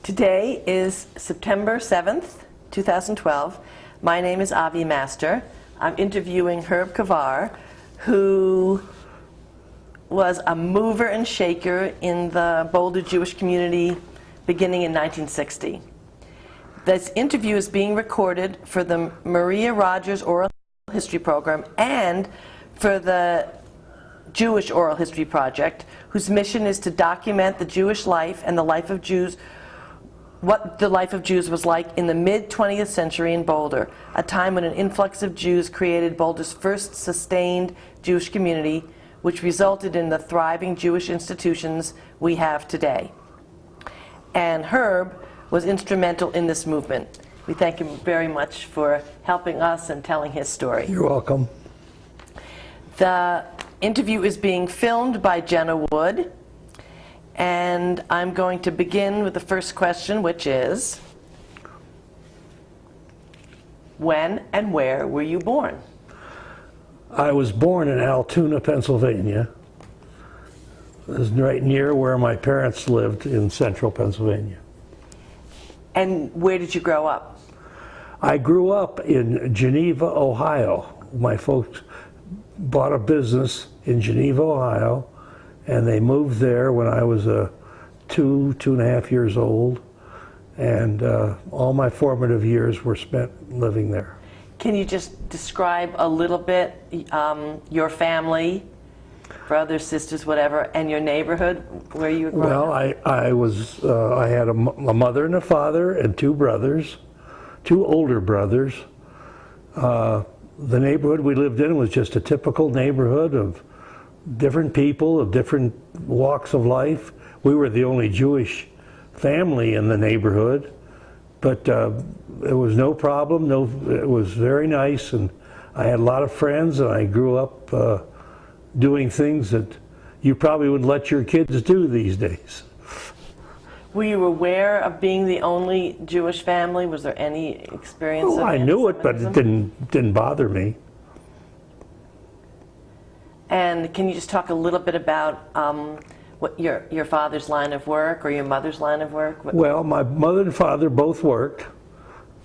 Today is September 7th, 2012. My name is Avi Master. I'm interviewing Herb Kauvar, who was a mover and shaker in the Boulder Jewish community beginning in 1960. This interview is being recorded for the Maria Rogers Oral History Program and for the Jewish Oral History Project, whose mission is to document the Jewish life and the life of Jews, what the life of Jews was like in the mid-20th century in Boulder, a time when an influx of Jews created Boulder's first sustained Jewish community, which resulted in the thriving Jewish institutions we have today. And Herb was instrumental in this movement. We thank him very much for helping us and telling his story. You're welcome. The interview is being filmed by Jenna Wood, and I'm going to begin with the first question, which is, when and where were you born? I was born in Altoona, Pennsylvania. It was right near where my parents lived in central Pennsylvania. And where did you grow up? I grew up in Geneva, Ohio. My folks bought a business in Geneva, Ohio, and they moved there when I was 2 and a half years old. And all my formative years were spent living there. Can you just describe a little bit your family, brothers, sisters, whatever, and your neighborhood where you were growing up? Well, I had a mother and a father and 2 brothers, 2 older brothers. The neighborhood we lived in was just a typical neighborhood of different people, of different walks of life. We were the only Jewish family in the neighborhood, but it was no problem. It was very nice, and I had a lot of friends, and I grew up doing things that you probably wouldn't let your kids do these days. Were you aware of being the only Jewish family? Was there any experience of I knew it, but it didn't bother me. And can you just talk a little bit about what your father's line of work or your mother's line of work? Well, my mother and father both worked.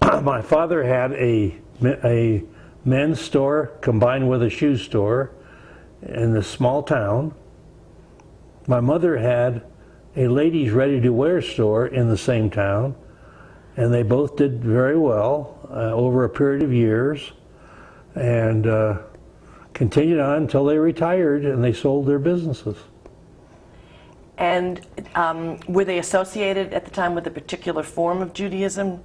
My father had a men's store combined with a shoe store in this small town. My mother had a ladies' ready-to-wear store in the same town, and they both did very well over a period of years, and continued on until they retired and they sold their businesses. And were they associated at the time with a particular form of Judaism?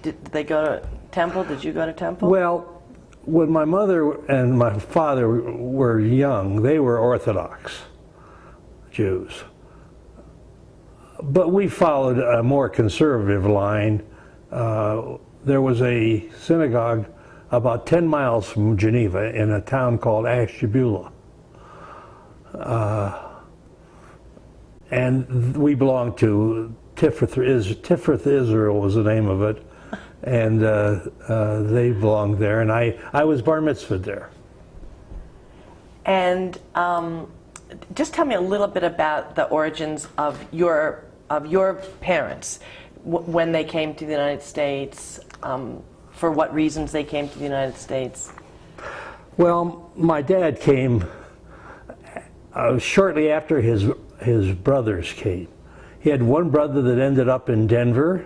Did they go to temple? Did you go to temple? Well, when my mother and my father were young, they were Orthodox Jews. But we followed a more conservative line. There was a synagogue about 10 miles from Geneva in a town called Ashtabula. And we belonged to Tiferet Israel was the name of it. And they belonged there, and I was bar mitzvahed there. And just tell me a little bit about the origins of your parents, when they came to the United States, for what reasons they came to the United States. Well, my dad came shortly after his brothers came. He had one brother that ended up in Denver.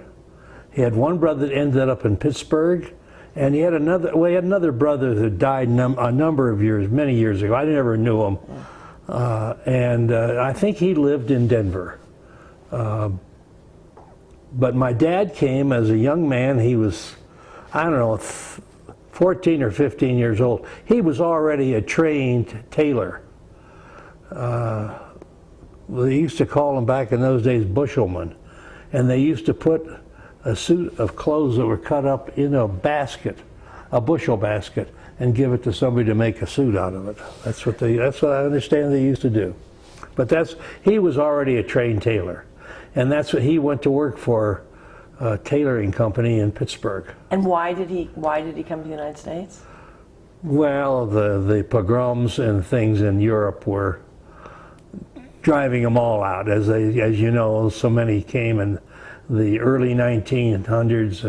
He had one brother that ended up in Pittsburgh, and he had another brother that died a number of years, many years ago. I never knew him, and I think he lived in Denver. But my dad came as a young man. He was, I don't know, 14 or 15 years old. He was already a trained tailor. They used to call them back in those days bushelmen, and they used to put a suit of clothes that were cut up in a basket, a bushel basket, and give it to somebody to make a suit out of it. That's what I understand they used to do. But he was already a trained tailor, and that's what he went to work for, a tailoring company in Pittsburgh. And why did he come to the United States? Well, the pogroms and things in Europe were driving them all out. As you know, so many came, and the early 1900s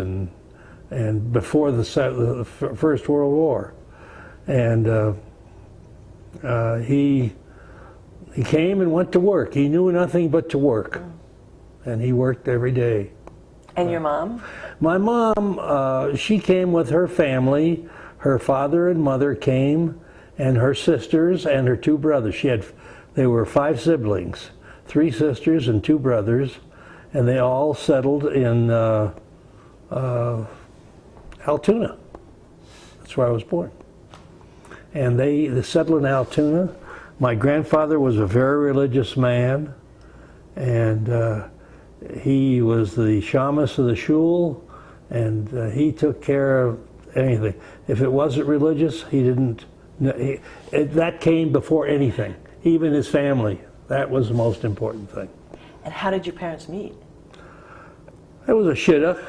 and before the First World War. And he came and went to work. He knew nothing but to work, and he worked every day. And your mom? My mom, she came with her family. Her father and mother came, and her sisters and her two brothers. There were 5 siblings, 3 sisters and 2 brothers, and they all settled in Altoona. That's where I was born. And they settled in Altoona. My grandfather was a very religious man, and he was the shamus of the shul, and he took care of anything. If it wasn't religious, he didn't. That came before anything, even his family. That was the most important thing. And how did your parents meet? It was a shidduch.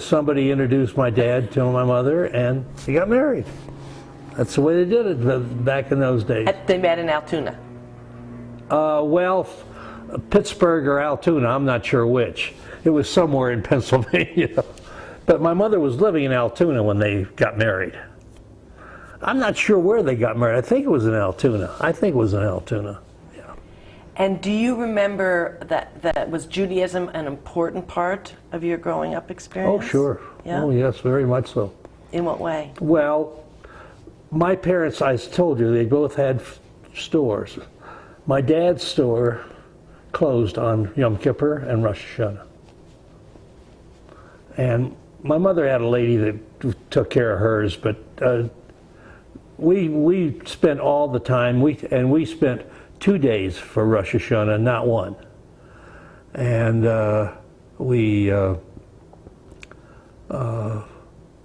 Somebody introduced my dad to my mother, and they got married. That's the way they did it back in those days. They met in Altoona? Well, Pittsburgh or Altoona, I'm not sure which. It was somewhere in Pennsylvania. But my mother was living in Altoona when they got married. I'm not sure where they got married. I think it was in Altoona. Yeah. And do you remember that was Judaism an important part of your growing up experience? Oh, sure. Yeah? Oh, yes, very much so. In what way? Well, my parents, I told you, they both had stores. My dad's store closed on Yom Kippur and Rosh Hashanah. And my mother had a lady that took care of hers, but we spent all the time, we spent 2 days for Rosh Hashanah, not 1. And we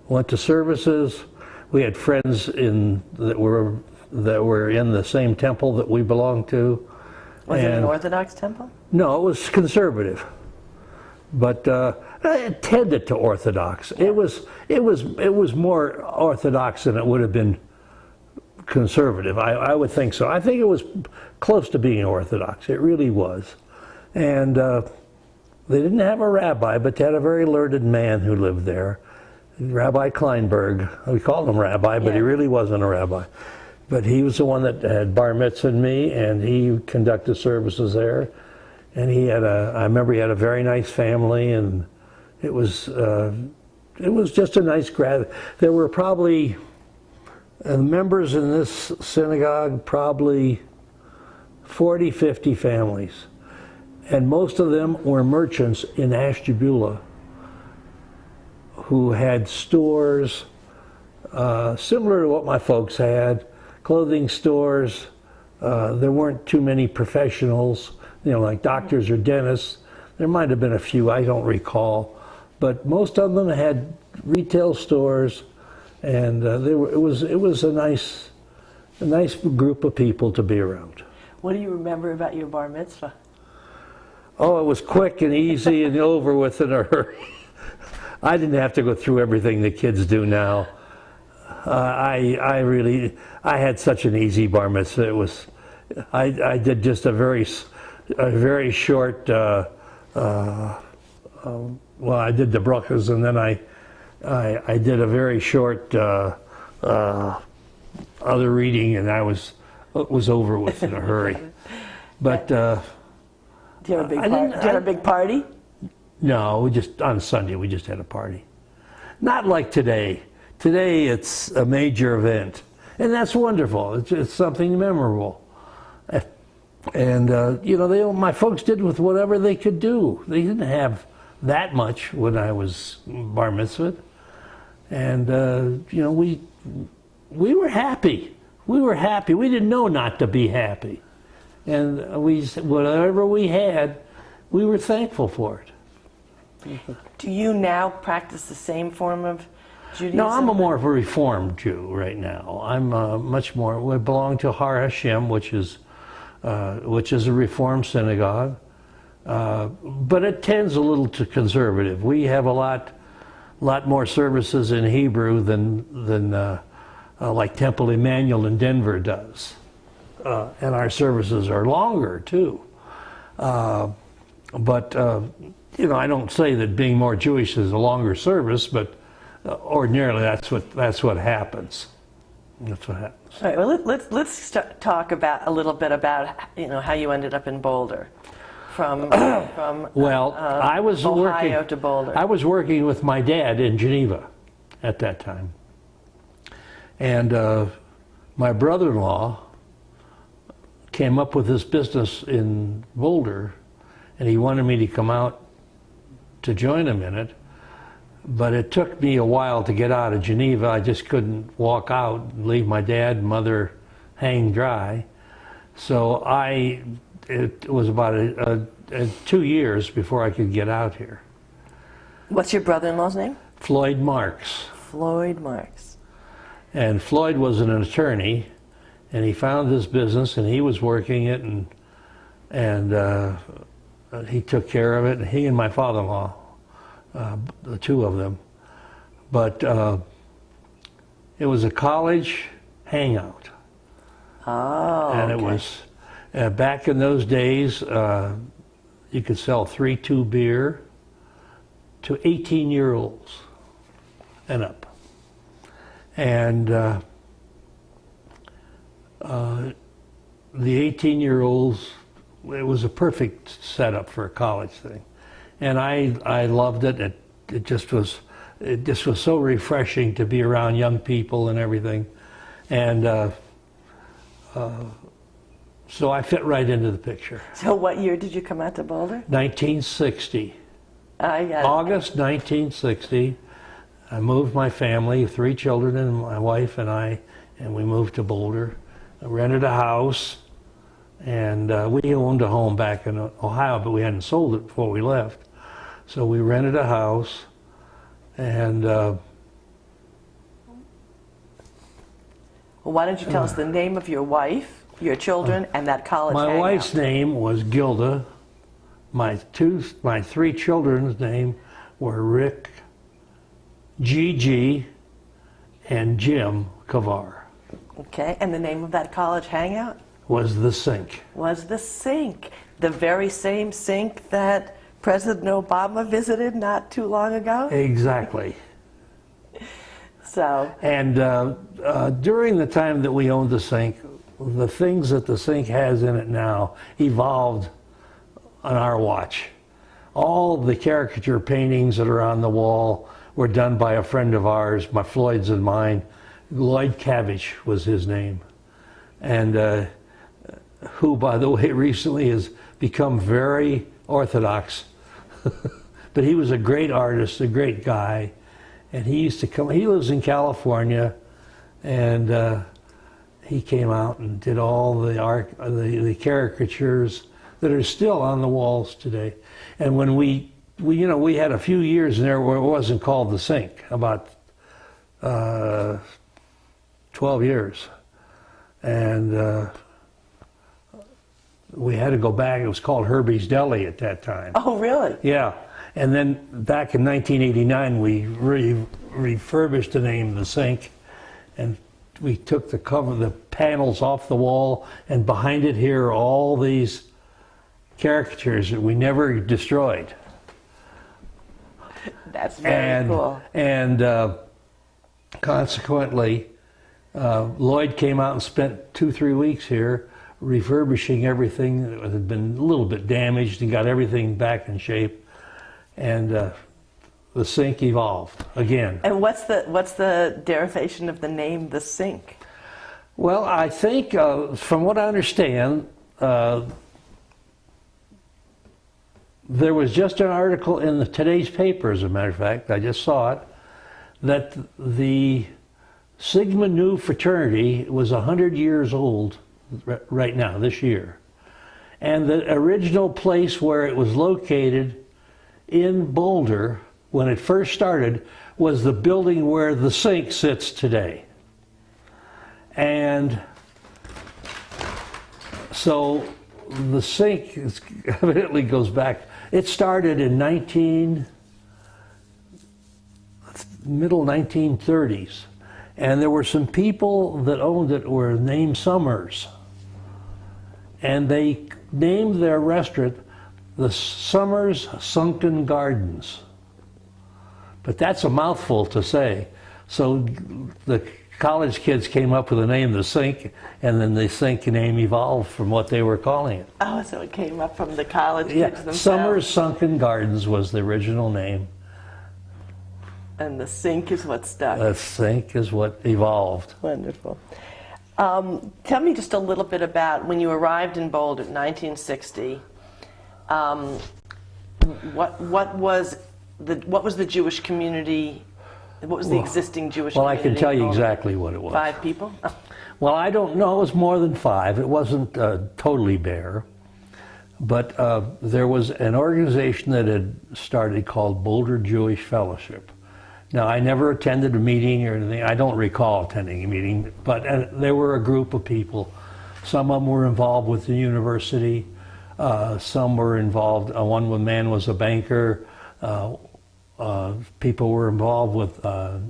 went to services. We had friends that were in the same temple that we belonged to. Was it an Orthodox temple? No, it was conservative, but it tended to Orthodox. Yeah. It was more Orthodox than it would have been conservative. I would think so. I think it was close to being Orthodox. It really was, and they didn't have a rabbi, but they had a very learned man who lived there, Rabbi Kleinberg. We called him Rabbi, but he really wasn't a rabbi. But he was the one that had bar mitzvahed me, and he conducted services there. And I remember he had a very nice family, and it was just a nice grad. There were probably members in this synagogue, probably 40, 50 families. And most of them were merchants in Ashtabula who had stores similar to what my folks had, clothing stores. There weren't too many professionals, like doctors or dentists. There might have been a few, I don't recall. But most of them had retail stores, and it was a nice group of people to be around. What do you remember about your bar mitzvah? Oh, it was quick and easy and over with in a hurry. I didn't have to go through everything the kids do now. I had such an easy bar mitzvah. I did just a very short. Well, I did the brachas, and then I did a very short other reading, and it was over with in a hurry. But do you have a big party? No, on Sunday we just had a party. Not like today. Today it's a major event, and that's wonderful. It's something memorable. And my folks did with whatever they could do. They didn't have that much when I was bar mitzvahed, and we were happy. We were happy. We didn't know not to be happy, and whatever we had, we were thankful for it. Do you now practice the same form of Judaism? No, I'm more of a Reformed Jew right now. I'm we belong to Har HaShem, which is a Reformed synagogue, but it tends a little to conservative. We have a lot more services in Hebrew than like Temple Emmanuel in Denver does, and our services are longer too. But you know, I don't say that being more Jewish is a longer service, but ordinarily that's what happens. That's what happens. All right. Well, let's talk about a little bit about how you ended up in Boulder, from Well, I was Ohio working to Boulder. I was working with my dad in Geneva at that time, and my brother-in-law came up with this business in Boulder, and he wanted me to come out to join him in it. But it took me a while to get out of Geneva. I just couldn't walk out and leave my dad and mother hang dry. So it was about 2 years before I could get out here. What's your brother-in-law's name? Floyd Marks. Floyd Marks. And Floyd was an attorney, and he found this business, and he was working it, and he took care of it. And he and my father-in-law, the two of them. But it was a college hangout. Oh, And it was, back in those days, you could sell 3-2 beer to 18-year-olds and up. And the 18-year-olds, it was a perfect setup for a college thing. And I loved it. It just was so refreshing to be around young people and everything. And so I fit right into the picture. So what year did you come out to Boulder? 1960. I got it. August 1960. I moved my family, 3 children and my wife and I, and we moved to Boulder. I rented a house, and we owned a home back in Ohio, but we hadn't sold it before we left. So we rented a house, and Well, why don't you tell us the name of your wife, your children, and that college my hangout? wife's name was Gilda. My 3 children's name were Rick, Gigi, and Jim Kauvar. Okay, and the name of that college hangout? Was the Sink. Was the Sink. The very same sink that President Obama visited not too long ago? Exactly. So, And during the time that we owned the Sink, the things that the Sink has in it now evolved on our watch. All the caricature paintings that are on the wall were done by a friend of ours, my Floyd's and mine. Lloyd Cavish was his name. And who, by the way, recently has become very orthodox. But he was a great artist, a great guy. And he used to come, he lives in California, and he came out and did all the art, the caricatures that are still on the walls today. And when we had a few years in there where it wasn't called the Sink, about 12 years. And we had to go back. It was called Herbie's Deli at that time. oh really? Yeah. And then back in 1989, we refurbished the name of the Sink, and we took the panels off the wall, and behind it here are all these caricatures that we never destroyed. That's very cool. And consequently, Lloyd came out and spent 2-3 weeks here refurbishing everything that had been a little bit damaged and got everything back in shape. And the Sink evolved again. And what's the derivation of the name, the Sink? Well, I think, from what I understand, there was just an article in today's paper, as a matter of fact, I just saw it, that the Sigma Nu fraternity was 100 years old right now, this year. And the original place where it was located in Boulder, when it first started, was the building where the Sink sits today. And so the Sink evidently goes back. It started in middle 1930s. And there were some people that owned it were named Summers. And they named their restaurant the Summer's Sunken Gardens. But that's a mouthful to say. So the college kids came up with the name The Sink, and then the Sink name evolved from what they were calling it. Oh, so it came up from the college Yeah, kids themselves. Summer's Sunken Gardens was the original name. And the sink is what stuck. The Sink is what evolved. Wonderful. Tell me just a little bit about when you arrived in Boulder in 1960. What was the Jewish community? What was the existing Jewish Well, I community? can tell in you Boulder? exactly what it was. 5 people? Oh. Well, I don't know. It was more than 5. It wasn't totally bare. But there was an organization that had started called Boulder Jewish Fellowship. Now, I never attended a meeting or anything. I don't recall attending a meeting, but there were a group of people. Some of them were involved with the university. Some were involved. One man was a banker. People were involved with the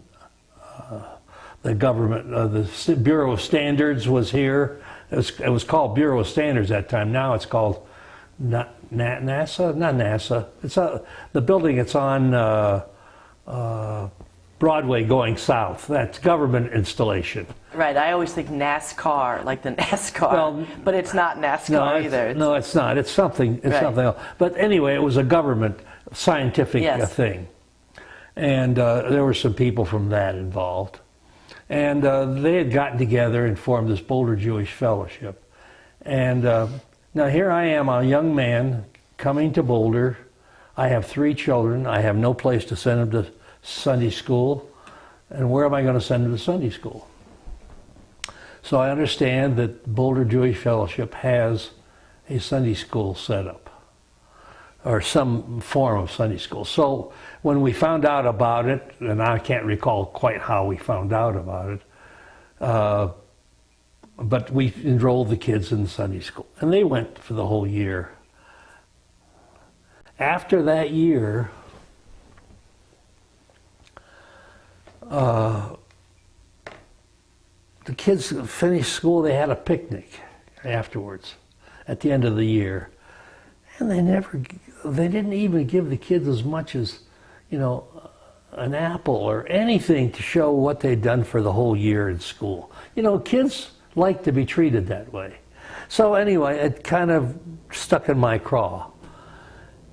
government. The Bureau of Standards was here. It was called Bureau of Standards at that time. Now it's called NASA? Not NASA. It's the building. It's on Broadway going south. That's government installation. Right, I always think NASCAR, like the NASCAR, Well, but it's not NASCAR either. No, it's not. It's something. It's Right. something else. But anyway, it was a government scientific Yes. thing, and there were some people from that involved, and they had gotten together and formed this Boulder Jewish Fellowship. And now here I am, a young man coming to Boulder. I have 3 children. I have no place to send them to Sunday school, and where am I going to send them to Sunday school? So I understand that Boulder Jewish Fellowship has a Sunday school set up, or some form of Sunday school. So when we found out about it, and I can't recall quite how we found out about it, but we enrolled the kids in the Sunday school, and they went for the whole year. After that year, the kids finished school. They had a picnic afterwards at the end of the year, and they didn't even give the kids as much as, an apple or anything to show what they'd done for the whole year in school. Kids like to be treated that way. So anyway, it kind of stuck in my craw.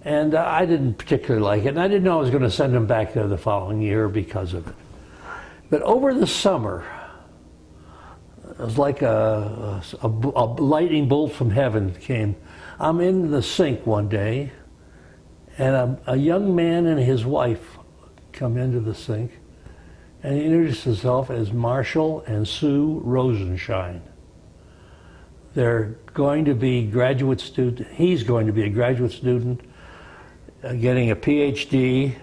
And I didn't particularly like it, and I didn't know I was going to send them back there the following year because of it. But over the summer, it was like a lightning bolt from heaven came. I'm in the sink one day, and a young man and his wife come into the sink, and he introduced himself as Marshall and Sue Rosenshine. They're going to be graduate student. He's going to be a graduate student, getting a PhD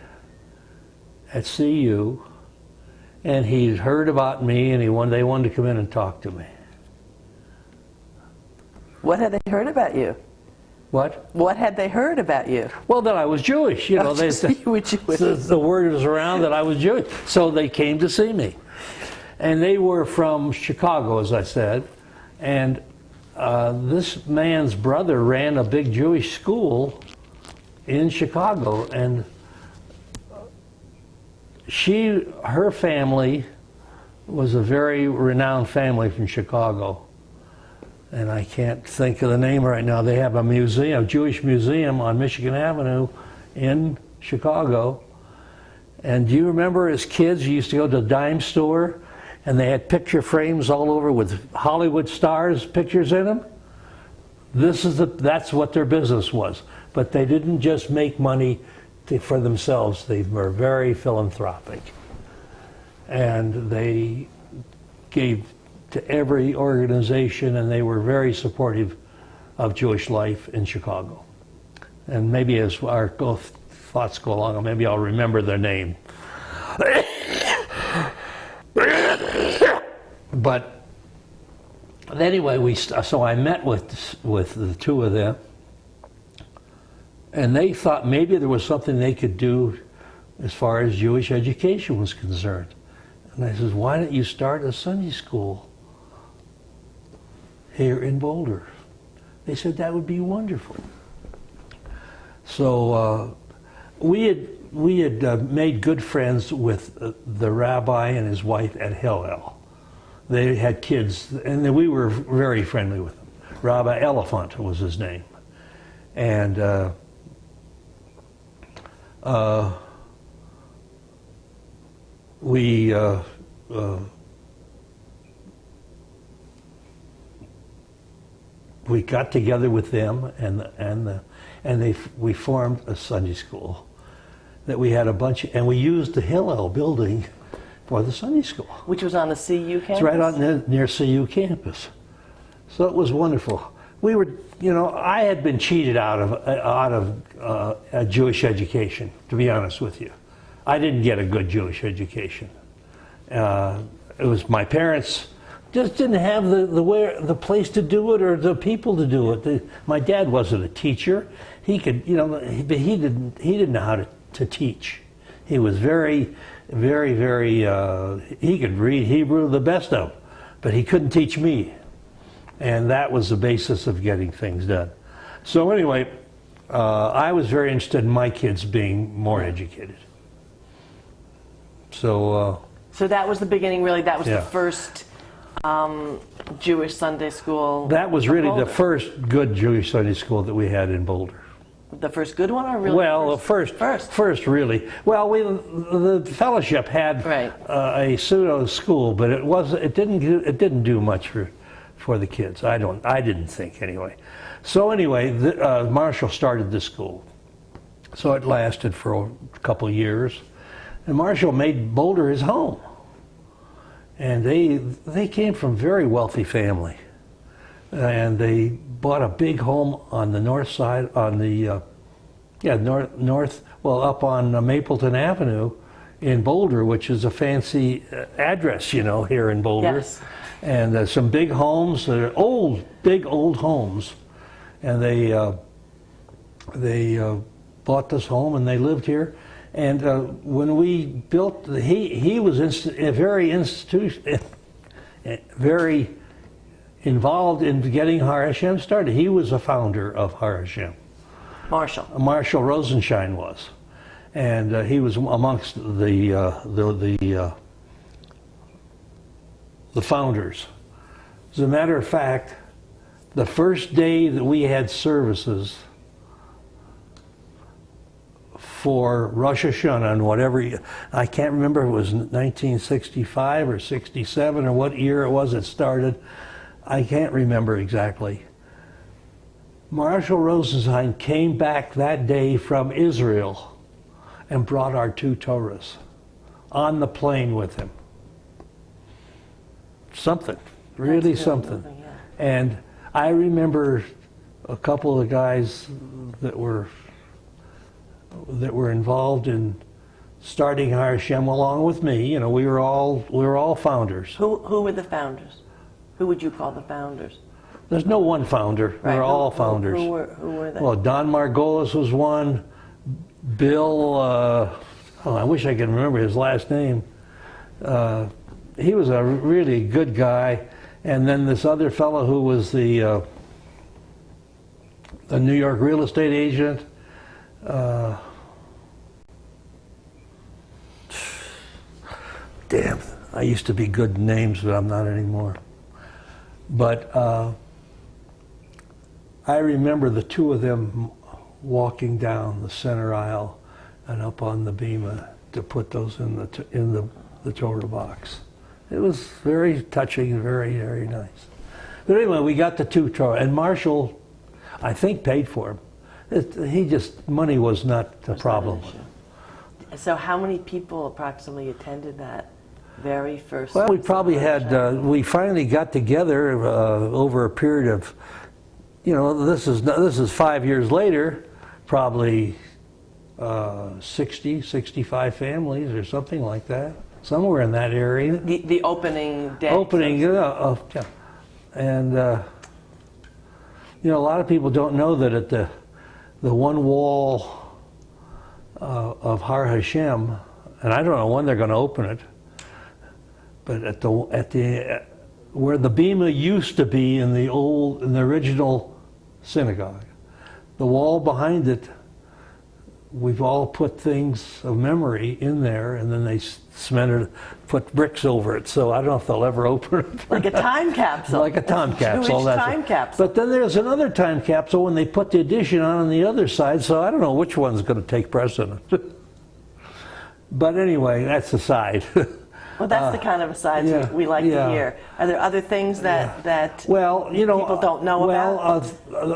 at CU, and he'd heard about me, and they wanted to come in and talk to me. What had they heard about you? What? What had they heard about you? Well, that I was Jewish. You were Jewish. The word was around that I was Jewish, so they came to see me, and they were from Chicago, as I said, and this man's brother ran a big Jewish school in Chicago, and her family was a very renowned family from Chicago, and I can't think of the name right now. They have a museum, a Jewish museum on Michigan Avenue in Chicago. And do you remember as kids you used to go to the dime store and they had picture frames all over with Hollywood stars pictures in them? That's what their business was. But they didn't just make money for themselves. They were very philanthropic. And they gave to every organization, and they were very supportive of Jewish life in Chicago. And maybe as our thoughts go along, maybe I'll remember their name. But anyway, so I met with the 2 of them, and they thought maybe there was something they could do as far as Jewish education was concerned. And I said, why don't you start a Sunday school here in Boulder? They said that would be wonderful. So we had made good friends with the rabbi and his wife at Hillel. They had kids, and we were very friendly with them. Rabbi Elephant was his name. And we got together with them, we formed a Sunday school that we had a bunch of, and we used the Hillel building for the Sunday school. Which was on the CU campus? It's right on near CU campus. So it was wonderful. We were, I had been cheated out of a Jewish education, to be honest with you. I didn't get a good Jewish education. It was my parents just didn't have the place to do it or the people to do it. My dad wasn't a teacher. He could, but he didn't know how to teach. He was very, very, very. He could read Hebrew the best of them, but he couldn't teach me, and that was the basis of getting things done. So anyway, I was very interested in my kids being more educated. So. So that was the beginning, really. That was Yeah. the first Jewish Sunday school. That was in really the Boulder. first good Jewish Sunday school that we had in Boulder. The first good one, or really? Well, first really. Well, the fellowship had Right. A pseudo school, but it didn't do much for the kids. I didn't think anyway. So anyway, Marshall started this school. So it lasted for a couple of years, and Marshall made Boulder his home. And they came from very wealthy family, and they bought a big home on the north side, on the north, well, up on Mapleton Avenue in Boulder, which is a fancy address, here in Boulder. Yes. And some big homes, they're big old homes, and they bought this home and they lived here. And when we built, he was very involved in getting Har HaShem started. He was a founder of Har HaShem. Marshall Rosenshine was, and he was amongst the founders. As a matter of fact, the first day that we had services for Rosh Hashanah and whatever, I can't remember if it was 1965 or 67 or what year it was it started. I can't remember exactly. Marshall Rosenstein came back that day from Israel and brought our 2 Torahs on the plane with him. Something, really something. Yeah. And I remember a couple of guys that were involved in starting Har HaShem along with me. We were all founders. Who were the founders? Who would you call the founders? There's no one founder. Right. We're all founders. Who were they? Well, Don Margolis was one. Bill, I wish I could remember his last name. He was a really good guy. And then this other fellow who was the New York real estate agent. Damn, I used to be good in names, but I'm not anymore. But I remember the 2 of them walking down the center aisle and up on the bima to put those in the Torah box. It was very touching and very, very nice. But anyway, we got the 2 Torah, and Marshall, I think, paid for them. Money was not the problem. So how many people approximately attended that very first? Well, we probably had, we finally got together over a period of, this is 5 years later, probably 60, 65 families or something like that, somewhere in that area. The opening day. Yeah. And, a lot of people don't know that at the one wall of Har HaShem, and I don't know when they're going to open it, but at the where the bima used to be in the original synagogue, the wall behind it we've all put things of memory in there, and then they cemented, put bricks over it. So I don't know if they'll ever open it. Like a time capsule. Like a time capsule. Jewish time capsule. But then there's another time capsule when they put the addition on the other side, so I don't know which one's going to take precedent. But anyway, that's aside. Well, that's the kind of asides we like to hear. Are there other things that people don't know about?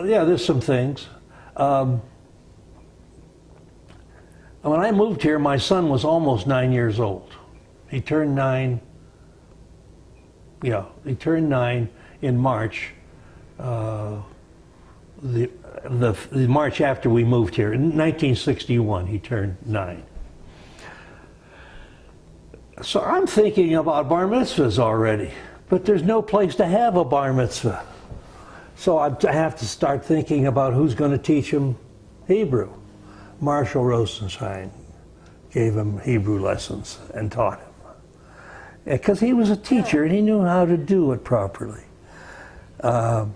Yeah, there's some things. When I moved here, my son was almost 9 years old. He turned 9. Yeah, he turned 9 in March. The March after we moved here, in 1961, he turned 9. So I'm thinking about bar mitzvahs already, but there's no place to have a bar mitzvah. So I have to start thinking about who's going to teach him Hebrew. Marshall Rosenstein gave him Hebrew lessons and taught him. Because he was a teacher and he knew how to do it properly. And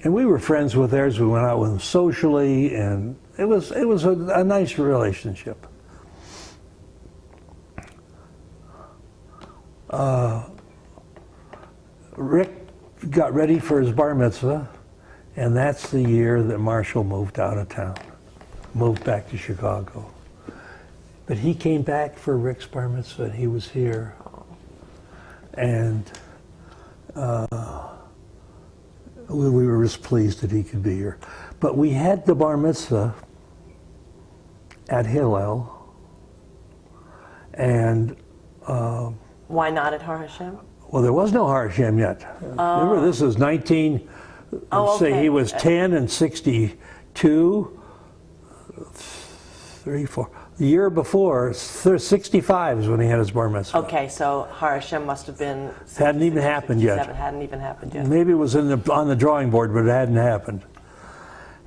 we were friends with theirs. We went out with them socially, and it was a nice relationship. Rick got ready for his bar mitzvah, and that's the year that Marshall moved out of town, moved back to Chicago. But he came back for Rick's bar mitzvah, and he was here. And we were just pleased that he could be here. But we had the bar mitzvah at Hillel, and why not at Har HaShem? well, there was no Har HaShem yet. Remember, this is 19, let's say he was 10 and 62, 3, 4. The year before, 65 is when he had his bar mitzvah. Okay, so Har HaShem must have been... Hadn't even happened yet. Hadn't even happened yet. Maybe it was on the drawing board, but it hadn't happened.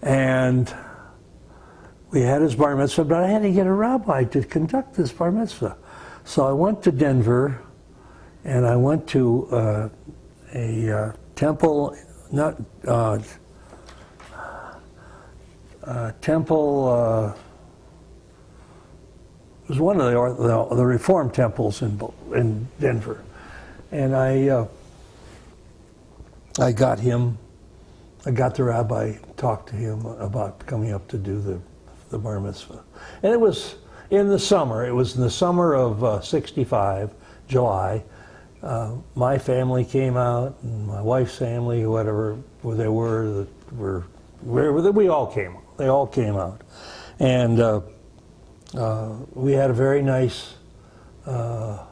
And we had his bar mitzvah, but I had to get a rabbi to conduct this bar mitzvah. So I went to Denver, and I went to a temple, temple, it was one of the Reform temples in Denver. And I got the rabbi, talked to him about coming up to do the bar mitzvah. And it was in the summer. It was in the summer of 65, July. My family came out, and my wife's family, whatever they were, we all came. They all came out, and we had a very nice bar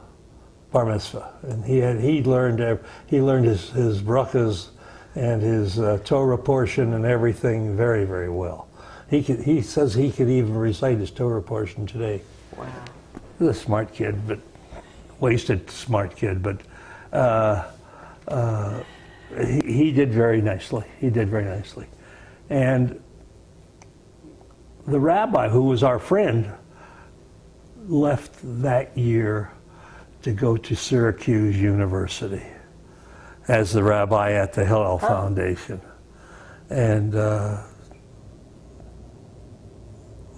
mitzvah. And he learned his brachas and his Torah portion and everything very, very well. He says he could even recite his Torah portion today. Wow. He's a smart kid, but wasted smart kid. But he did very nicely. He did very nicely. And the rabbi, who was our friend, left that year to go to Syracuse University as the rabbi at the Hillel Foundation. And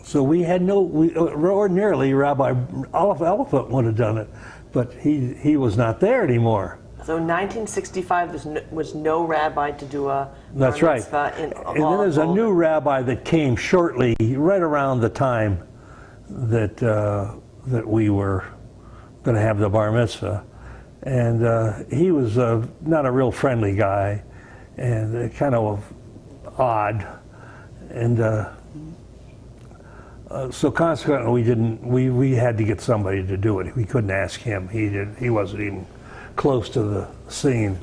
so we had ordinarily Rabbi Elephant would have done it, but he was not there anymore. So in 1965, was no rabbi to do a That's right. In and then there's a new rabbi that came shortly, right around the time that that we were going to have the bar mitzvah, and he was not a real friendly guy, and kind of odd, and so consequently we had to get somebody to do it. We couldn't ask him. He wasn't even close to the scene.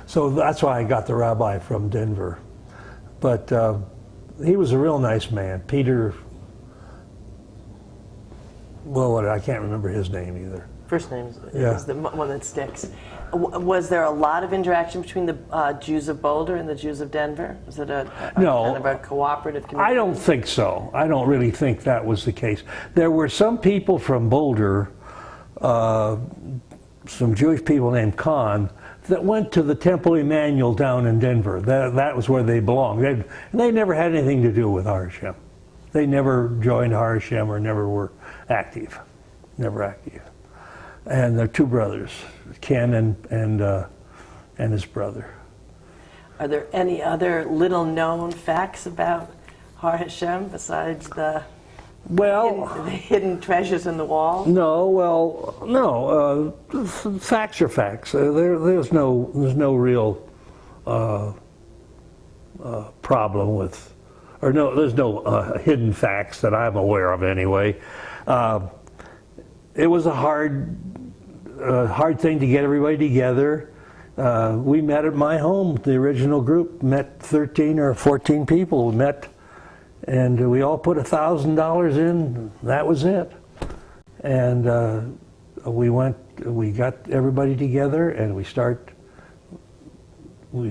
So that's why I got the rabbi from Denver. But he was a real nice man. Peter, I can't remember his name either. First name is the one that sticks. Was there a lot of interaction between the Jews of Boulder and the Jews of Denver? Was it a kind of a cooperative community? I don't think so. I don't really think that was the case. There were some people from Boulder, some Jewish people named Khan, that went to the Temple Emmanuel down in Denver. That was where they belonged. They never had anything to do with Har HaShem. they never joined Har HaShem or never were active, never active. And they're two brothers, Ken and his brother. Are there any other little known facts about Har HaShem besides the hidden treasures in the wall? No. Facts are facts. There's no real problem with, or no, there's no hidden facts that I'm aware of anyway. It was a hard thing to get everybody together. We met at my home. The original group met 13 or 14 people. We met, and we all put $1,000 in. That was it. And we got everybody together, and we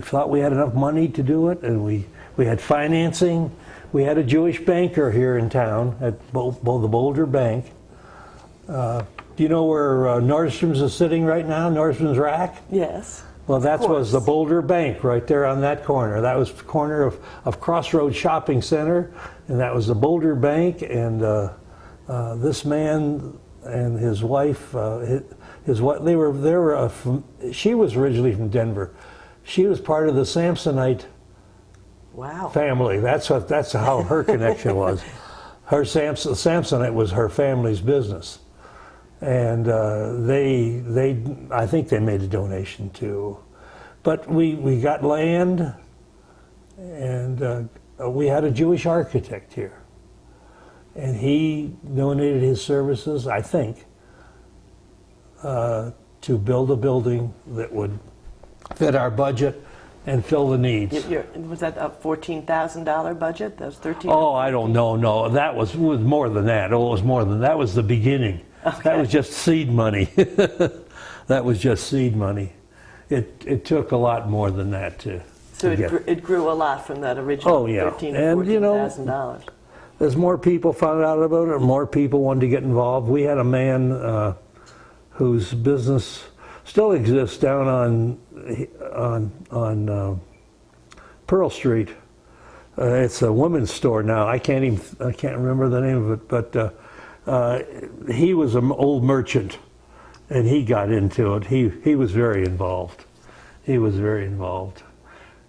thought we had enough money to do it, and we had financing. We had a Jewish banker here in town at the Boulder Bank. Do you know where Nordstrom's is sitting right now, Nordstrom's rack? Yes. Well, that was the Boulder Bank right there on that corner. That was the corner of Crossroads Shopping Center, and that was the Boulder Bank. And this man and his wife, she was originally from Denver. She was part of the Samsonite family. That's how her connection was. Samsonite was her family's business. And I think they made a donation too. But we got land, and we had a Jewish architect here. And he donated his services, I think, to build a building that would fit our budget and fill the needs. Was that a $14,000 budget? That was $13,000? Oh, I don't know. No, that was more than that. Oh, it was more than that. That was the beginning. Okay. That was just seed money. That was just seed money. It took a lot more than that to get. It grew a lot from that original $13,000 or $14,000. As more people found out about it, more people wanted to get involved. We had a man whose business still exists down on Pearl Street. It's a women's store now. I can't remember the name of it, but he was an old merchant, and he got into it. He was very involved. He was very involved.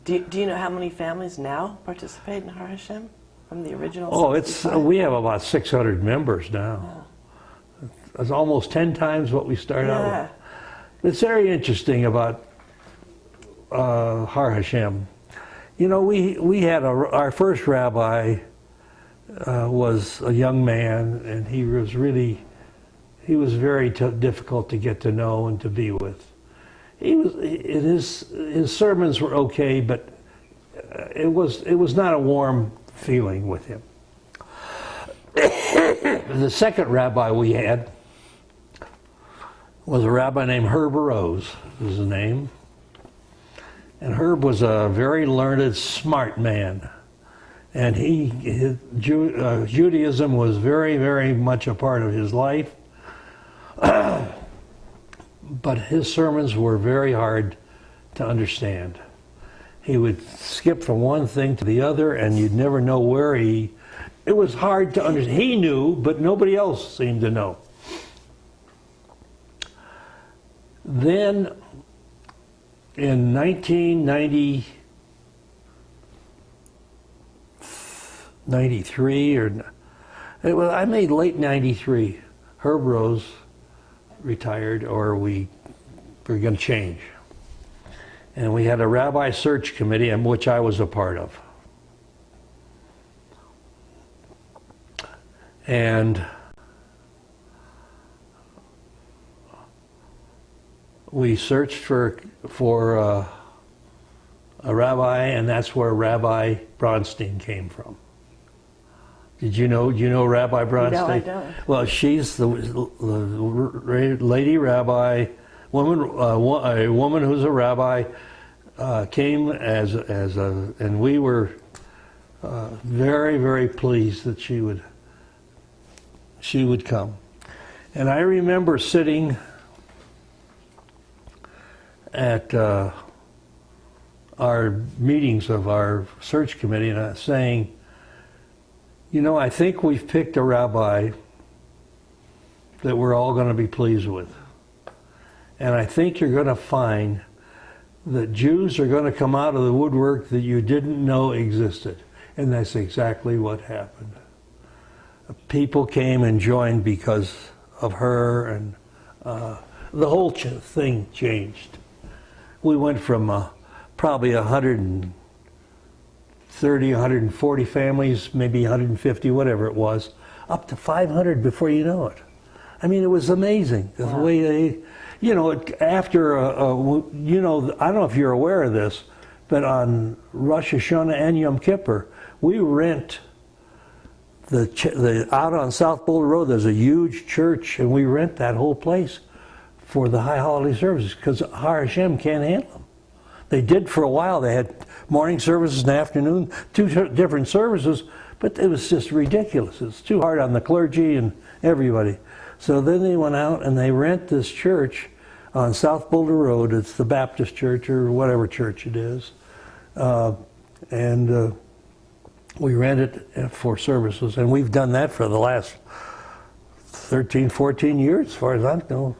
Do you know how many families now participate in Har HaShem from the original? Oh, we have about 600 members now. Oh. It's almost 10 times what we started out with. It's very interesting about Har HaShem. You know, we had our first rabbi was a young man, and he was very difficult to get to know and to be with. His sermons were okay, but it was not a warm feeling with him. The second rabbi we had was a rabbi named Herb Rose, was his name. And Herb was a very learned, smart man. And Judaism was very, very much a part of his life. But his sermons were very hard to understand. He would skip from one thing to the other, and you'd never know where it was hard to understand. He knew, but nobody else seemed to know. Then, in 1993, I made late 93, Herb Rose retired, or we were going to change. And we had a rabbi search committee, which I was a part of. And we searched for a rabbi, and that's where Rabbi Bronstein came from. Do you know Rabbi Bronstein? No, I don't. Well, she's the lady rabbi, a woman who's a rabbi, came and we were very, very pleased that she would come. And I remember sitting at our meetings of our search committee and saying, You know, I think we've picked a rabbi that we're all going to be pleased with. And I think you're going to find that Jews are going to come out of the woodwork that you didn't know existed. And that's exactly what happened. People came and joined because of her, and the whole thing changed. We went from probably 130, 140 families, maybe 150, whatever it was, up to 500 before you know it. I mean, it was amazing the way they, you know, after, you know, I don't know if you're aware of this, but on Rosh Hashanah and Yom Kippur, we rent out on South Boulder Road, there's a huge church, and we rent that whole place for the high holiday services because Har HaShem can't handle them. They did for a while. They had morning services and afternoon, two different services, but it was just ridiculous. It's too hard on the clergy and everybody. So then they went out and they rent this church on South Boulder Road. It's the Baptist church or whatever church it is. We rent it for services. And we've done that for the last 13, 14 years, as far as I know.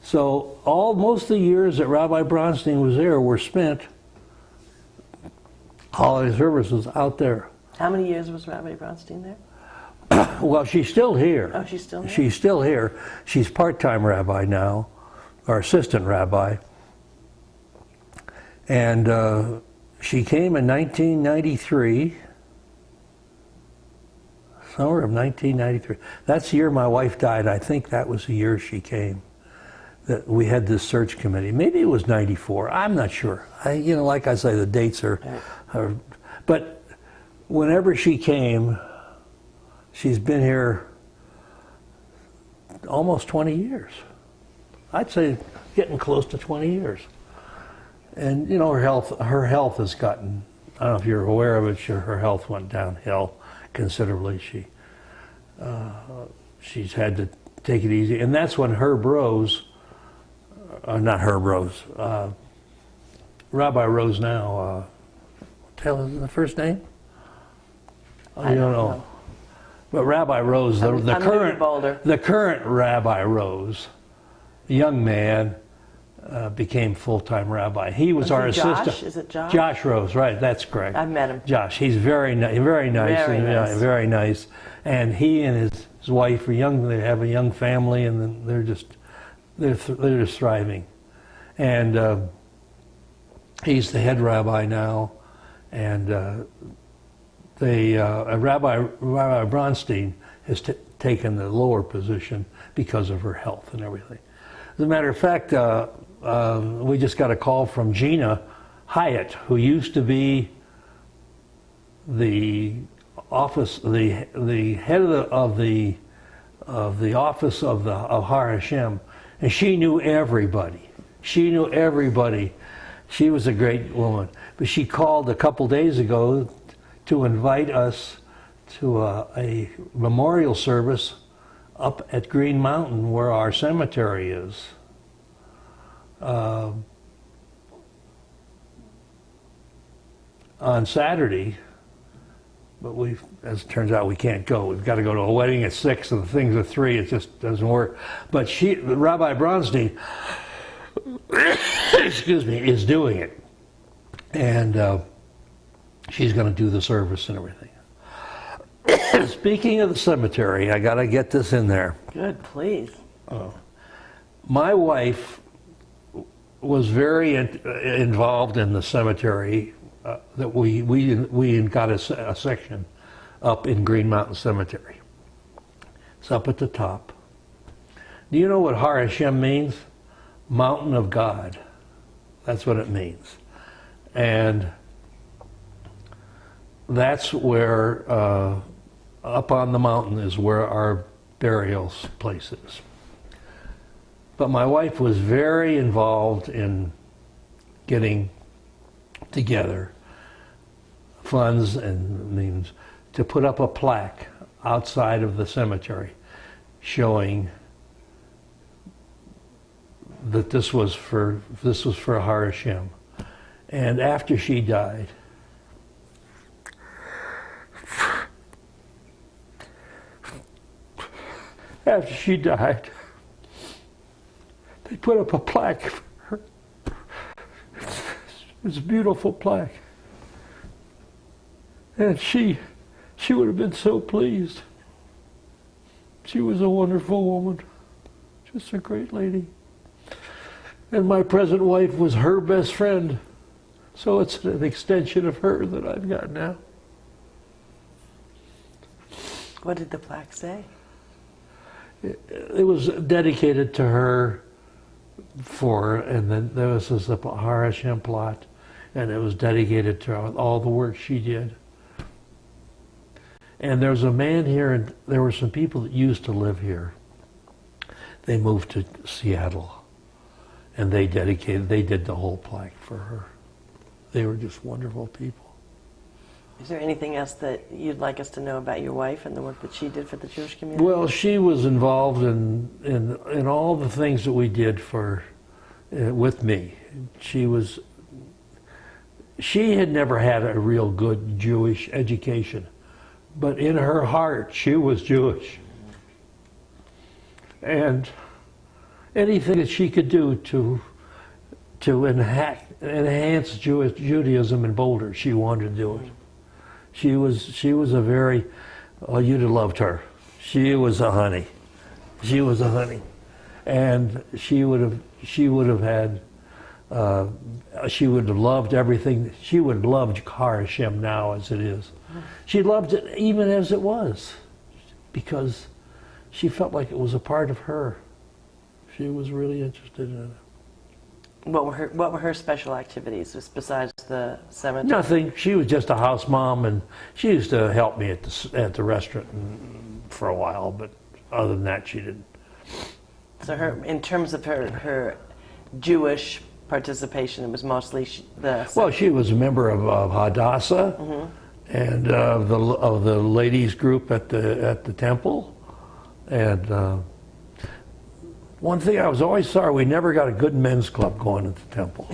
So most of the years that Rabbi Bronstein was there were spent holiday services out there. How many years was Rabbi Bronstein there? Well, she's still here. Oh, she's still here? She's still here. She's part-time rabbi now, or assistant rabbi. And she came in 1993, summer of 1993. That's the year my wife died. I think that was the year she came, that we had this search committee. Maybe it was 94. I'm not sure. You know, like I say, the dates are but whenever she came, she's been here almost 20 years. I'd say getting close to 20 years. And you know, her health has gotten, I don't know if you're aware of it, her health went downhill considerably. She's had to take it easy. And that's when Herb Rose, not Herb Rose, Rabbi Rose now, tell us the first name? Oh, you don't know. But Rabbi Rose, the current Rabbi Rose, a young man, became full-time rabbi. He was our assistant. Josh? Is it Josh? Josh Rose, right? That's correct. I've met him. Josh, he's very nice, very nice. And he and his wife are young. They have a young family, and they're just thriving. And he's the head rabbi now, and Rabbi Bronstein has taken the lower position because of her health and everything. As a matter of fact, we just got a call from Gina Hyatt, who used to be the office, the head of the office of Har HaShem, and she knew everybody. She knew everybody. She was a great woman. But she called a couple days ago to invite us to a memorial service up at Green Mountain where our cemetery is. On Saturday, but as it turns out, we can't go. We've got to go to a wedding at 6 and the thing's at 3. It just doesn't work. But Rabbi Bronstein, excuse me, is doing it. And she's going to do the service and everything. Speaking of the cemetery, I got to get this in there. Good, please. My wife was very involved in the cemetery. That we got a section up in Green Mountain Cemetery. It's up at the top. Do you know what Har HaShem means? Mountain of God. That's what it means. And that's where, up on the mountain is where our burial place is. But my wife was very involved in getting together funds and means to put up a plaque outside of the cemetery showing that this was for Har HaShem. And after she died, after she died, they put up a plaque for her. It's a beautiful plaque. And she would have been so pleased. She was a wonderful woman, just a great lady. And my present wife was her best friend. So it's an extension of her that I've got now. What did the plaque say? It was dedicated to her and then there was this Har HaShem plot, and it was dedicated to all the work she did. And there was a man here, and there were some people that used to live here. They moved to Seattle, and they did the whole plaque for her. They were just wonderful people. Is there anything else that you'd like us to know about your wife and the work that she did for the Jewish community? Well, she was involved in all the things that we did with me. She had never had a real good Jewish education, but in her heart, she was Jewish. And anything that she could do to enhance Judaism in Boulder, she wanted to do it. She was a very, you'd have loved her. She was a honey. She was a honey. And she would have loved everything. She would have loved Har HaShem now as it is. She loved it even as it was, because she felt like it was a part of her. She was really interested in it. What were her special activities besides the cemetery? Nothing. She was just a house mom, and she used to help me at the restaurant for a while. But other than that, she didn't. So in terms of her Jewish participation, it was mostly the. Well, she was a member of Hadassah, and of the ladies group at the temple, and. One thing I was always sorry, we never got a good men's club going at the temple.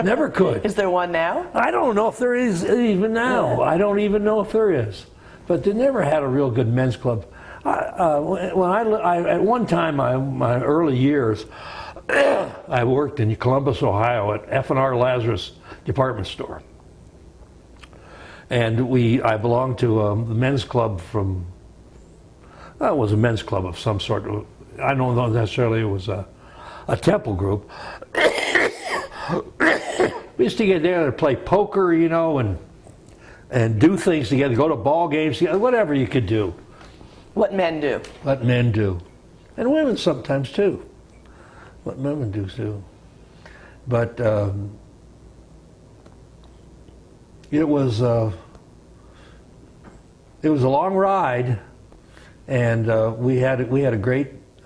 Never could. Is there one now? I don't know if there is even now. Yeah. I don't even know if there is. But they never had a real good men's club. At one time, my early years, I worked in Columbus, Ohio at F&R Lazarus department store. And I belonged to the men's club it was a men's club of some sort. I don't know necessarily it was a temple group. We used to get there to play poker, and do things together, go to ball games together, whatever you could do. What men do. What men do. And women sometimes too. What women do too. But it was a long ride, and we had a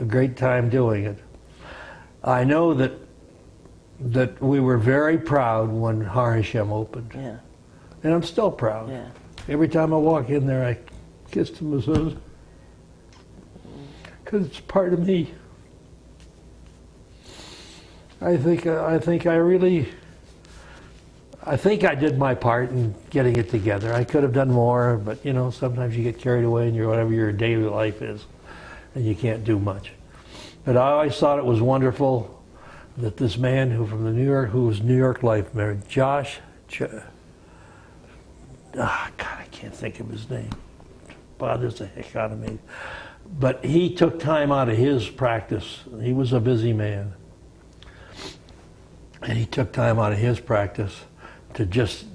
great time doing it. I know that we were very proud when Har HaShem opened. Yeah. And I'm still proud. Yeah. Every time I walk in there, I kiss the mezuzah, because it's part of me. I think I did my part in getting it together. I could have done more, but sometimes you get carried away in whatever your daily life is, and you can't do much. But I always thought it was wonderful that this man who was New York Life married Josh. God, I can't think of his name. Bothers the heck out of me. But he took time out of his practice. He was a busy man. And he took time out of his practice to just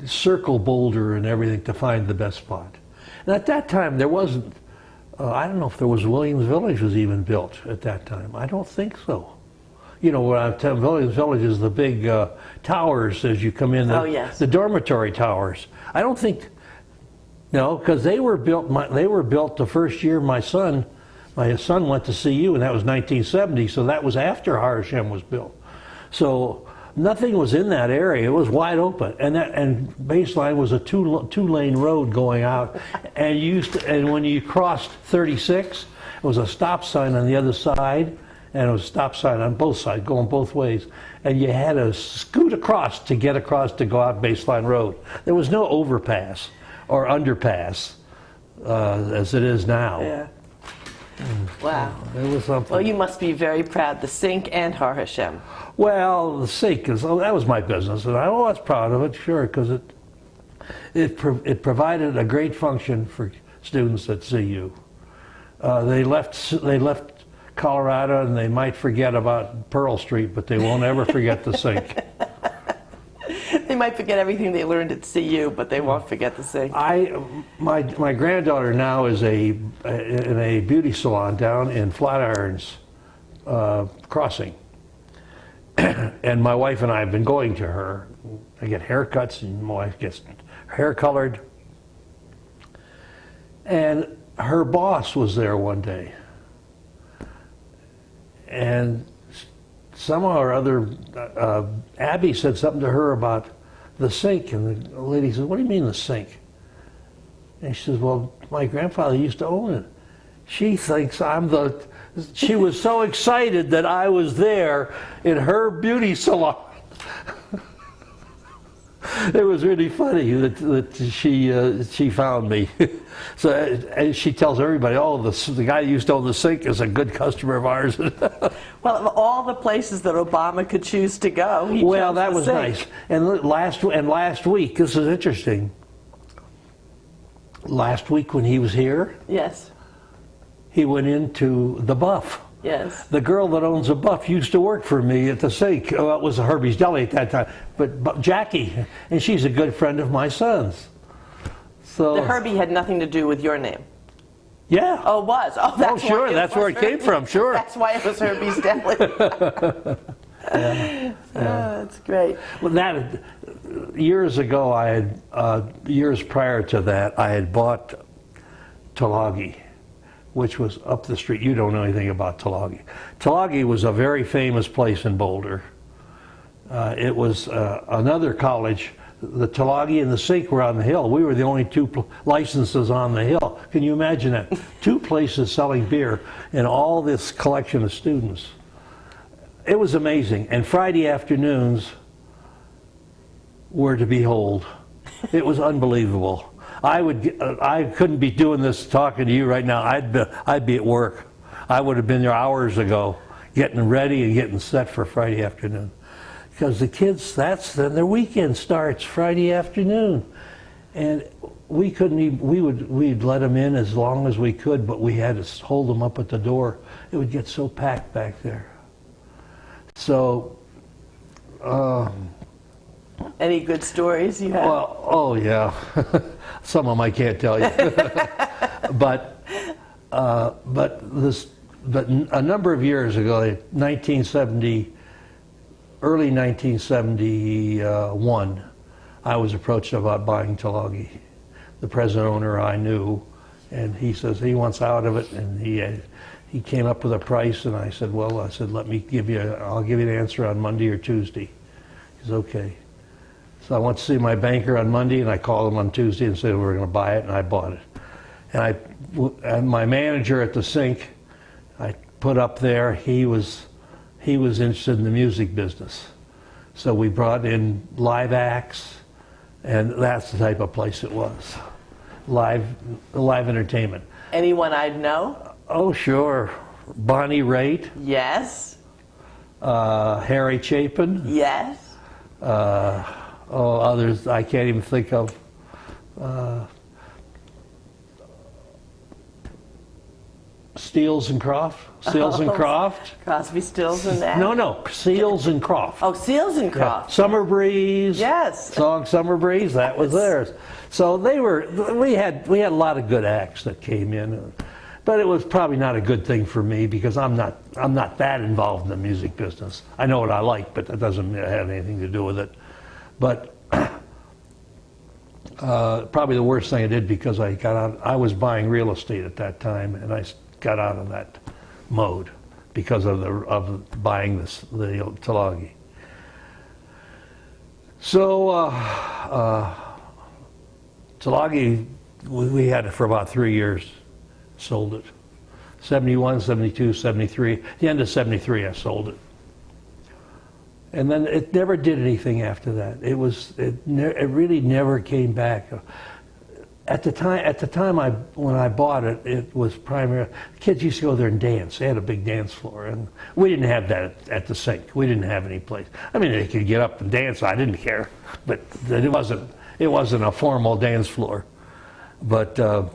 circle Boulder and everything to find the best spot. And at that time, there wasn't, I don't know if there was Williams Village was even built at that time. I don't think so. What I'm telling Williams Village is the big towers as you come in, the dormitory towers. I don't think, because they were built the first year my son went to CU, and that was 1970, so that was after Har HaShem was built. So nothing was in that area. It was wide open, and Baseline was a two-lane road going out, and when you crossed 36, it was a stop sign on the other side, and it was a stop sign on both sides, going both ways, and you had to scoot across to get across to go out Baseline Road. There was no overpass or underpass as it is now. Yeah. Wow. It was something. Well, you must be very proud, the sink and Har HaShem. Well, the sink that was my business, and I was proud of it, sure, because it provided a great function for students at CU. They left Colorado, and they might forget about Pearl Street, but they won't ever forget the sink. They might forget everything they learned at CU, but they won't forget the sink. My granddaughter now is in a beauty salon down in Flatirons Crossing, and my wife and I have been going to her. I get haircuts, and my wife gets hair colored. And her boss was there one day, and somehow or other, Abby said something to her about the sink, and the lady said, "What do you mean the sink?" And she says, "Well, my grandfather used to own it." She thinks she was so excited that I was there in her beauty salon. It was really funny that she found me. So and she tells everybody, "Oh, the guy who used to own the sink is a good customer of ours." Well, of all the places that Obama could choose to go, he Well, chose that the was sink. nice. And last week, this is interesting. Last week when he was here, Yes, he went into the Buff. yes. The girl that owns the Buff used to work for me at the sink. Well, it was a Herbie's Deli at that time, but Jackie, and she's a good friend of my son's. So The Herbie had nothing to do with your name. yeah. Oh, it was. Oh, that's Oh, sure, why that's was where it came Herbie. from, sure. That's why it was Herbie's Deli. Oh, that's great. Well, that years ago, years prior to that, I had bought Tulagi, which was up the street. You don't know anything about Tulagi. Tulagi was a very famous place in Boulder. It was another college. The Tulagi and the sink were on the hill. We were the only two licenses on the hill. Can you imagine that? Two places selling beer and all this collection of students. It was amazing. And Friday afternoons were to behold. It was unbelievable. I couldn't be doing this talking to you right now. I'd be at work. I would have been there hours ago, getting ready and getting set for Friday afternoon. Because the kids, that's then their weekend starts Friday afternoon, and we couldn't even, we'd let them in as long as we could, but we had to hold them up at the door. It would get so packed back there. So. Any good stories you have? Well, oh yeah, some of them I can't tell you, but a number of years ago, 1970, early 1971, I was approached about buying Tulagi. The present owner I knew, and he says he wants out of it, and he came up with a price, and I said, well, let me I'll give you an answer on Monday or Tuesday. He said, okay. So I went to see my banker on Monday, and I called him on Tuesday and said we were going to buy it, and I bought it. And my manager at the sink, I put up there, he was interested in the music business. So we brought in live acts, and that's the type of place it was. Live entertainment. Anyone I'd know? Oh, sure. Bonnie Raitt. Yes. Harry Chapin. Yes. Others I can't even think of. Seals and Croft. Crosby, Stills, and that. No, Seals and Croft. Oh, Seals and Croft. Yeah. Summer Breeze. Yes. Song Summer Breeze. That was theirs. So we had a lot of good acts that came in, but it was probably not a good thing for me because I'm not that involved in the music business. I know what I like, but that doesn't have anything to do with it. But probably the worst thing I did because I was buying real estate at that time, and I got out of that mode because of buying the Tulagi. So Tulagi, we had it for about 3 years, sold it. 71, 72, 73. At the end of 73, I sold it. And then it never did anything after that. It really never came back. At the time when I bought it, it was primarily, kids used to go there and dance. They had a big dance floor, and we didn't have that at the sink. We didn't have any place. I mean, they could get up and dance. I didn't care, but it wasn't a formal dance floor. But so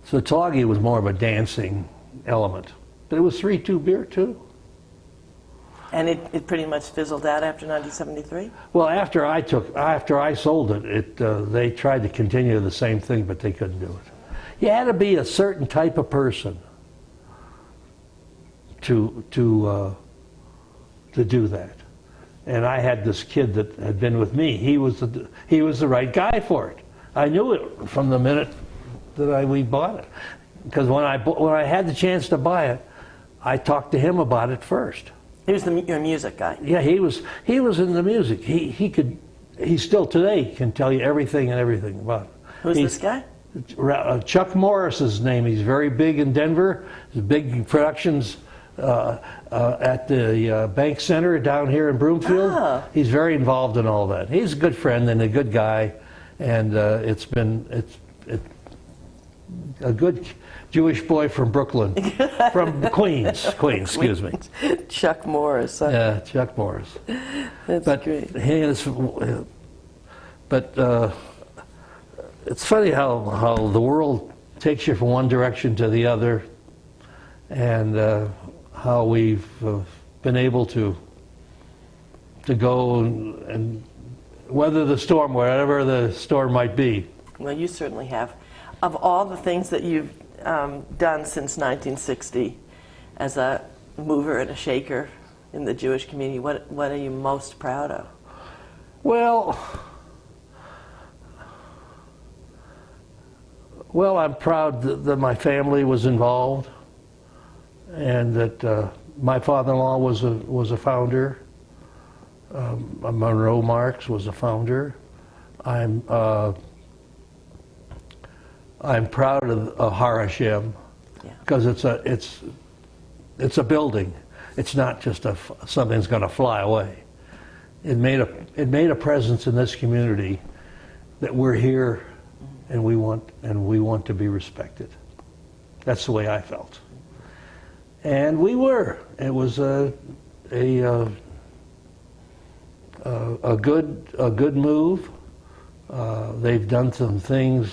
Tulagi was more of a dancing element. But it was 3-2 beer too. And it pretty much fizzled out after 1973? Well, after I sold it, they tried to continue the same thing, but they couldn't do it. You had to be a certain type of person to do that. And I had this kid that had been with me. He was the right guy for it. I knew it from the minute that we bought it, because when I had the chance to buy it, I talked to him about it first. He was your music guy. Yeah, he was in the music. He still today can tell you everything about it. Who's this guy? Chuck Morris is his name. He's very big in Denver. There's big productions at the Bank Center down here in Broomfield. Oh. He's very involved in all that. He's a good friend and a good guy, and it's a good Jewish boy from Brooklyn, from Queens, excuse me. Chuck Morris. Yeah, Chuck Morris. That's great. It's funny how the world takes you from one direction to the other, and how we've been able to go and weather the storm, whatever the storm might be. Well, you certainly have. Of all the things that you've done since 1960 as a mover and a shaker in the Jewish community, what are you most proud of? Well, I'm proud that my family was involved, and that my father-in-law was a founder. Monroe Marks was a founder. I'm proud of Har HaShem, because it's a building. It's not just something that's going to fly away. It made a presence in this community that we're here, and we want to be respected. That's the way I felt, and we were. It was a good move. They've done some things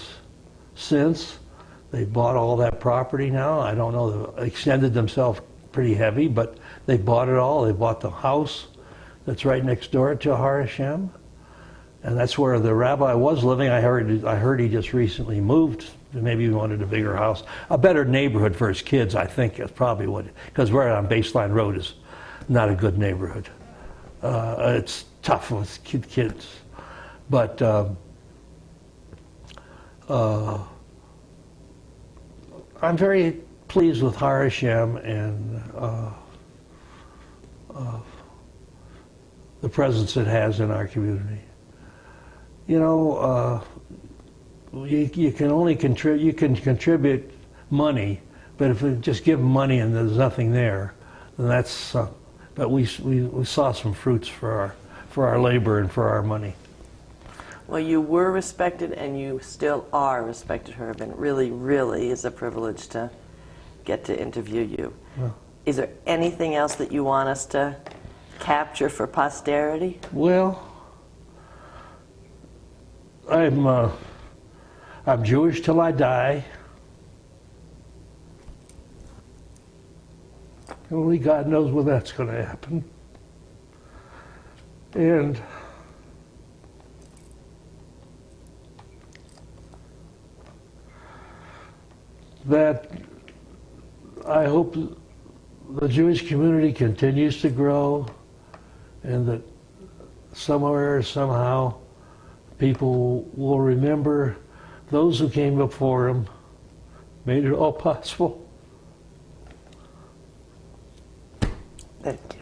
since. They bought all that property now. I don't know, they extended themselves pretty heavy, but they bought it all. They bought the house that's right next door to Har HaShem, and that's where the rabbi was living. I heard he just recently moved. Maybe he wanted a bigger house, a better neighborhood for his kids. I think is probably what, because right on Baseline Road is not a good neighborhood. It's tough with kids, but. I'm very pleased with Har HaShem and the presence it has in our community. You know, you can only contribute money, but if you just give money and there's nothing there, then that's. But we saw some fruits for our labor and for our money. Well, you were respected, and you still are respected, Herb, and it really, really is a privilege to get to interview you. Well, is there anything else that you want us to capture for posterity? Well, I'm Jewish till I die. Only God knows when that's going to happen. And that I hope the Jewish community continues to grow, and that somewhere, somehow, people will remember those who came before him, made it all possible. Thank you.